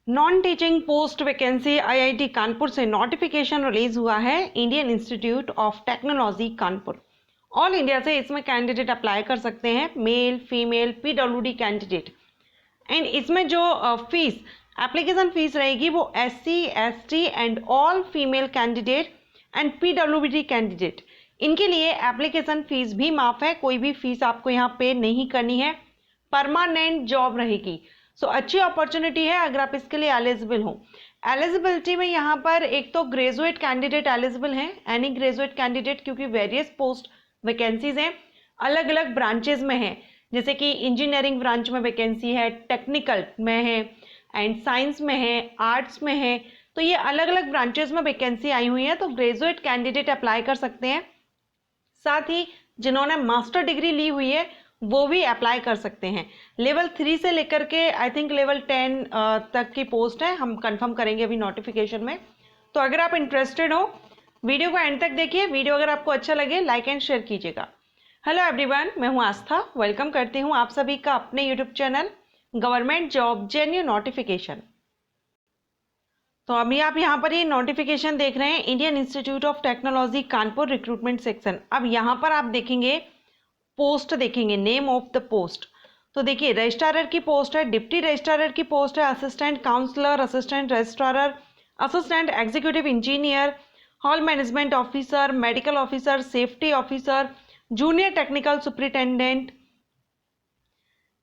Non teaching post vacancy IIT Kanpur से notification release हुआ है। Indian institute of technology Kanpur, all India से इसमें कैंडिडेट अप्लाई कर सकते हैं, male female PWD candidate. And इसमें जो फीस एप्लीकेशन फीस रहेगी वो SC ST and all female candidate and PWD candidate, इनके लिए एप्लीकेशन फीस भी माफ है। कोई भी फीस आपको यहाँ पे नहीं करनी है, परमानेंट जॉब रहेगी। सो अच्छी अपॉर्चुनिटी है अगर आप इसके लिए एलिजिबल हो। एलिजिबिलिटी में यहाँ पर एक तो ग्रेजुएट कैंडिडेट एलिजिबल हैं, एनी ग्रेजुएट कैंडिडेट, क्योंकि वेरियस पोस्ट वैकेंसीज हैं, अलग अलग ब्रांचेज में हैं, जैसे कि इंजीनियरिंग ब्रांच में वैकेंसी है, टेक्निकल में है एंड साइंस में है, आर्ट्स में है, तो ये अलग अलग ब्रांचेज में वैकेंसी आई हुई है। तो ग्रेजुएट कैंडिडेट अप्लाई कर सकते हैं, साथ ही जिन्होंने मास्टर डिग्री ली हुई है वो भी अप्लाई कर सकते हैं। लेवल 3 से लेकर के आई थिंक लेवल 10 तक की पोस्ट है, हम कंफर्म करेंगे अभी नोटिफिकेशन में। तो अगर आप इंटरेस्टेड हो वीडियो को एंड तक देखिए। वीडियो अगर आपको अच्छा लगे लाइक एंड शेयर कीजिएगा। हेलो एवरीवन, मैं हूं आस्था, वेलकम करती हूं आप सभी का अपने YouTube channel government job genuine notification. तो अभी आप यहाँ पर ये नोटिफिकेशन देख रहे हैं, Indian institute of technology Kanpur recruitment section. अब यहाँ पर आप देखेंगे पोस्ट, देखेंगे नेम ऑफ द पोस्ट। तो देखिए रजिस्ट्रार की पोस्ट है, डिप्टी रजिस्ट्रार की पोस्ट है, assistant counsellor, assistant registrar, assistant executive engineer, hall management officer, medical officer, safety officer, junior technical superintendent.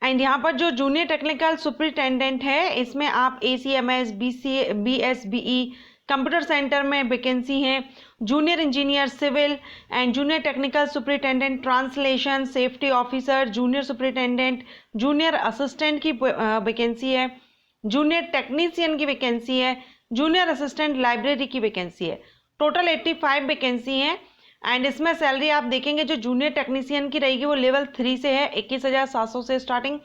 And यहाँ पर जो जूनियर टेक्निकल सुपरिटेंडेंट है इसमें आप ACMS BSBE कंप्यूटर सेंटर में वैकेंसी है, junior engineer civil and junior technical superintendent translation, safety officer, junior superintendent, junior assistant की vacancy है, जूनियर टेक्नीशियन की वैकेंसी है, जूनियर असिस्टेंट लाइब्रेरी की वैकेंसी है। टोटल 85 वैकेंसी है। एंड इसमें सैलरी आप देखेंगे जो जूनियर टेक्नीशियन की रहेगी वो लेवल 3 से है, 21,700 से स्टार्टिंग।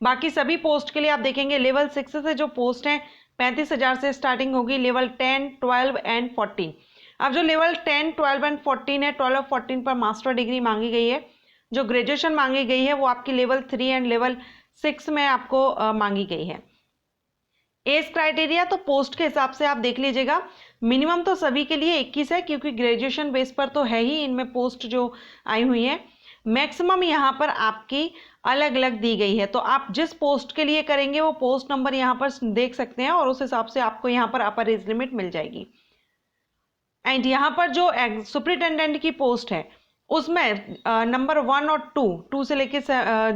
बाकी सभी पोस्ट के लिए आप देखेंगे लेवल 6 से जो पोस्ट है 35,000 से स्टार्टिंग होगी, लेवल 10, 12 एंड 14। अब जो लेवल 10, 12 एंड 14 है, 12 और 14 पर मास्टर डिग्री मांगी गई है। जो ग्रेजुएशन मांगी गई है वो आपकी लेवल 3 एंड लेवल 6 में आपको मांगी गई है। एज क्राइटेरिया तो पोस्ट के हिसाब से आप देख लीजिएगा, मिनिमम तो सभी के लिए 21 है, क्योंकि ग्रेजुएशन बेस पर तो है ही इनमें पोस्ट जो आई हुई है। मैक्सिमम यहाँ पर आपकी अलग अलग दी गई है, तो आप जिस पोस्ट के लिए करेंगे वो पोस्ट नंबर यहाँ पर देख सकते हैं और उस हिसाब से आपको यहाँ पर अपर एज लिमिट मिल जाएगी। एंड यहाँ पर जो सुपरिटेंडेंट की पोस्ट है उसमें नंबर 1 और 2 से लेके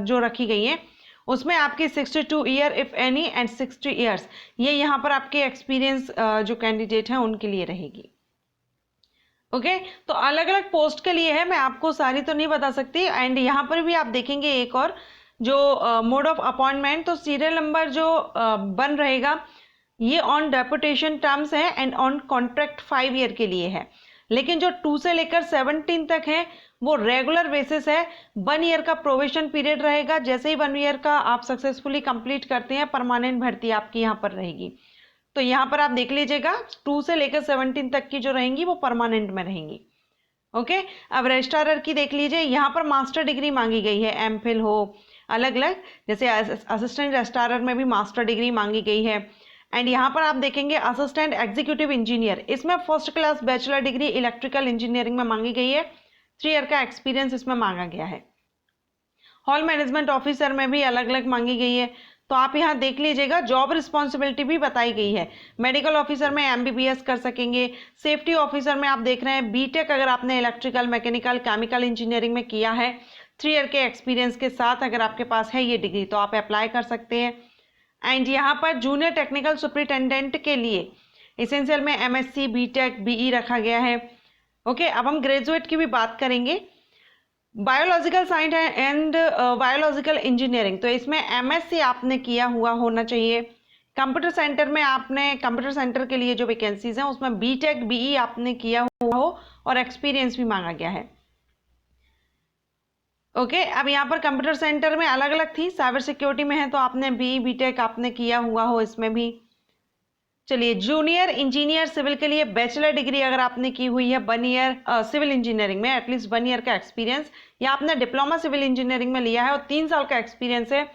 जो रखी गई है उसमें आपकी 62 year if any and 60 years, ये यहाँ पर आपके एक्सपीरियंस जो कैंडिडेट हैं उनके लिए रहेगी। ओके, तो अलग अलग पोस्ट के लिए है, मैं आपको सारी तो नहीं बता सकती। एंड यहाँ पर भी आप देखेंगे एक और जो मोड ऑफ अपॉइंटमेंट, तो सीरियल नंबर जो बन रहेगा ये ऑन डेपुटेशन टर्म्स है एंड ऑन कॉन्ट्रैक्ट 5 ईयर के लिए है। लेकिन जो 2 से लेकर 17 तक है वो रेगुलर बेसिस है, 1 ईयर का प्रोबेशन पीरियड रहेगा। जैसे ही 1 ईयर का आप सक्सेसफुली कंप्लीट करते हैं परमानेंट भर्ती आपकी यहाँ पर रहेगी। तो यहाँ पर आप देख लीजिएगा 2 से लेकर 17 तक की जो रहेंगी वो परमानेंट में रहेंगी। ओके, अब रजिस्ट्रार की देख लीजिए, यहाँ पर मास्टर डिग्री मांगी गई है, MPhil हो, अलग अलग, जैसे असिस्टेंट रजिस्ट्रार में भी मास्टर डिग्री मांगी गई है। एंड यहाँ पर आप देखेंगे असिस्टेंट एग्जीक्यूटिव इंजीनियर, इसमें first class bachelor degree electrical engineering में मांगी गई है, 3 ईयर का एक्सपीरियंस इसमें मांगा गया है। हॉल मैनेजमेंट ऑफिसर में भी अलग अलग मांगी गई है, तो आप यहाँ देख लीजिएगा। जॉब रिस्पॉन्सिबिलिटी भी बताई गई है, मेडिकल ऑफिसर में MBBS कर सकेंगे, सेफ्टी ऑफिसर में आप देख रहे हैं BTech अगर आपने इलेक्ट्रिकल मैकेनिकल केमिकल इंजीनियरिंग में किया है 3 ईयर के एक्सपीरियंस के साथ, अगर आपके पास है ये डिग्री तो आप अप्लाई कर सकते हैं। एंड यहाँ पर जूनियर टेक्निकल सुपरिटेंडेंट के लिए एसेंशियल में MSc BTech BE रखा गया है। ओके, अब हम ग्रेजुएट की भी बात करेंगे। Biological science and biological engineering, तो इसमें MSc आपने किया हुआ होना चाहिए। कंप्यूटर सेंटर में आपने कंप्यूटर सेंटर के लिए जो वैकेंसीज हैं उसमें BTech BE आपने किया हुआ हो और एक्सपीरियंस भी मांगा गया है। ओके, अब यहाँ पर कंप्यूटर सेंटर में अलग अलग थी, साइबर सिक्योरिटी में है तो आपने BE BTech आपने किया हुआ हो इसमें भी। चलिए, जूनियर इंजीनियर सिविल के लिए बैचलर डिग्री अगर आपने की हुई है 1 ईयर सिविल इंजीनियरिंग में, एटलीस्ट 1 ईयर का एक्सपीरियंस, या आपने डिप्लोमा सिविल इंजीनियरिंग में लिया है और 3 साल का एक्सपीरियंस है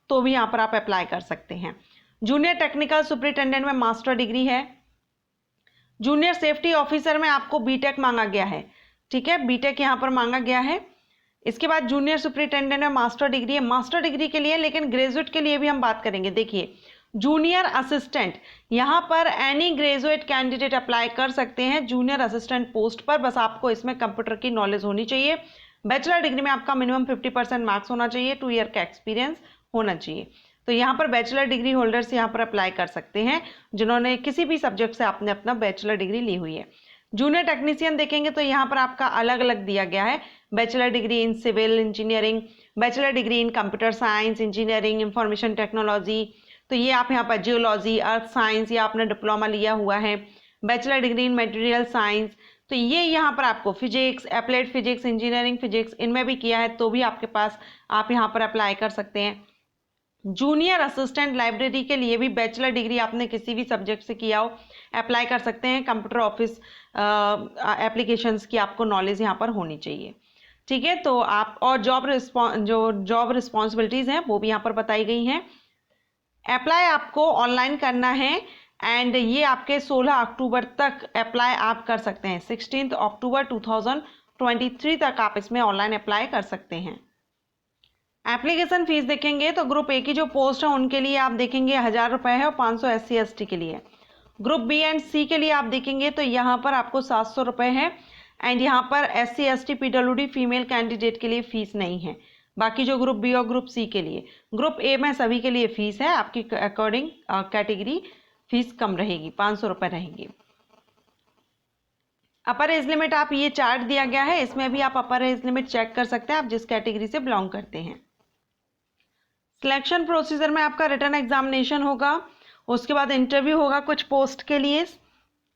तो भी यहाँ पर आप अप्लाई कर सकते हैं। जूनियर टेक्निकल सुपरिटेंडेंट में मास्टर डिग्री है। जूनियर सेफ्टी ऑफिसर में आपको बीटेक मांगा गया है, ठीक है, बीटेक यहाँ पर मांगा गया है। इसके बाद जूनियर सुपरिटेंडेंट में मास्टर डिग्री है, मास्टर डिग्री के लिए, लेकिन ग्रेजुएट के लिए भी हम बात करेंगे। देखिए जूनियर असिस्टेंट, यहाँ पर एनी ग्रेजुएट कैंडिडेट अप्लाई कर सकते हैं जूनियर असिस्टेंट पोस्ट पर, बस आपको इसमें कंप्यूटर की नॉलेज होनी चाहिए। बैचलर डिग्री में आपका मिनिमम 50% मार्क्स होना चाहिए, 2 ईयर का एक्सपीरियंस होना चाहिए। तो यहाँ पर बैचलर डिग्री होल्डर्स यहाँ पर अप्लाई कर सकते हैं जिन्होंने किसी भी सब्जेक्ट से आपने अपना बैचलर डिग्री ली हुई है। जूनियर टेक्नीशियन देखेंगे तो यहाँ पर आपका अलग अलग दिया गया है, bachelor degree in civil engineering, bachelor degree in computer science engineering, information technology, तो ये आप यहाँ पर जियोलॉजी, अर्थ साइंस, या आपने डिप्लोमा लिया हुआ है। बैचलर डिग्री इन मटेरियल साइंस, तो ये यहाँ पर आपको physics, applied physics, engineering physics, इनमें भी किया है तो भी आपके पास आप यहाँ पर अप्लाई कर सकते हैं। जूनियर असिस्टेंट लाइब्रेरी के लिए भी बैचलर डिग्री आपने किसी भी सब्जेक्ट से किया हो, अप्लाई कर सकते हैं। कंप्यूटर ऑफिस एप्लीकेशंस की आपको नॉलेज यहाँ पर होनी चाहिए, ठीक है। तो आप और जॉब रिस्पॉन्सिबिलिटीज़ हैं वो भी यहाँ पर बताई गई हैं। अप्लाई आपको ऑनलाइन करना है एंड ये आपके 16 अक्टूबर तक अप्लाई आप कर सकते हैं। 16 अक्टूबर 2023 तक आप इसमें ऑनलाइन अप्लाई कर सकते हैं। एप्लीकेशन फीस देखेंगे तो ग्रुप ए की जो पोस्ट है उनके लिए आप देखेंगे 1000 रुपये है और 500 SC/ST के लिए। ग्रुप बी एंड सी के लिए आप देखेंगे तो यहाँ पर आपको 700 रुपये है एंड यहाँ पर SC/ST PWD फीमेल कैंडिडेट के लिए फीस नहीं है। बाकी जो ग्रुप बी और ग्रुप सी के लिए, ग्रुप ए में सभी के लिए फीस है, आपकी अकॉर्डिंग कैटेगरी फीस कम रहेगी, 500 रुपये रहेगी। अपर एज लिमिट आप ये चार्ट दिया गया है, इसमें भी आप अपर एज लिमिट चेक कर सकते हैं आप जिस कैटेगरी से बिलोंग करते हैं। सिलेक्शन प्रोसीजर में आपका रिटन एग्जामिनेशन होगा, उसके बाद इंटरव्यू होगा कुछ पोस्ट के लिए।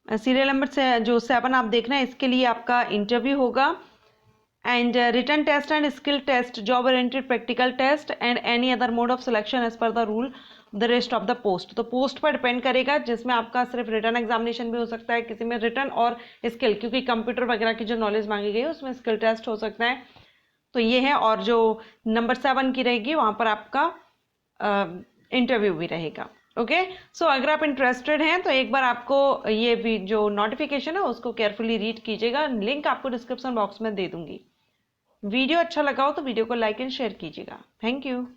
सीरियल नंबर से जो 7 आप देख रहे हैं इसके लिए आपका इंटरव्यू होगा and written test and skill test, job oriented practical test and any other mode of selection as per the rule the rest of the post. तो पोस्ट पर डिपेंड करेगा, जिसमें आपका सिर्फ रिटन एग्जामिनेशन भी हो सकता है, किसी में रिटन और स्किल, क्योंकि कंप्यूटर वगैरह की जो नॉलेज मांगी गई है उसमें स्किल टेस्ट हो सकता है। तो ये है, और जो नंबर 7 की रहेगी वहाँ पर आपका इंटरव्यू भी रहेगा। ओके, सो अगर आप इंटरेस्टेड हैं तो एक बार आपको ये भी जो नोटिफिकेशन है उसको केयरफुली रीड कीजिएगा, लिंक आपको डिस्क्रिप्शन बॉक्स में दे दूंगी। वीडियो अच्छा लगा हो तो वीडियो को लाइक एंड शेयर कीजिएगा। Thank you.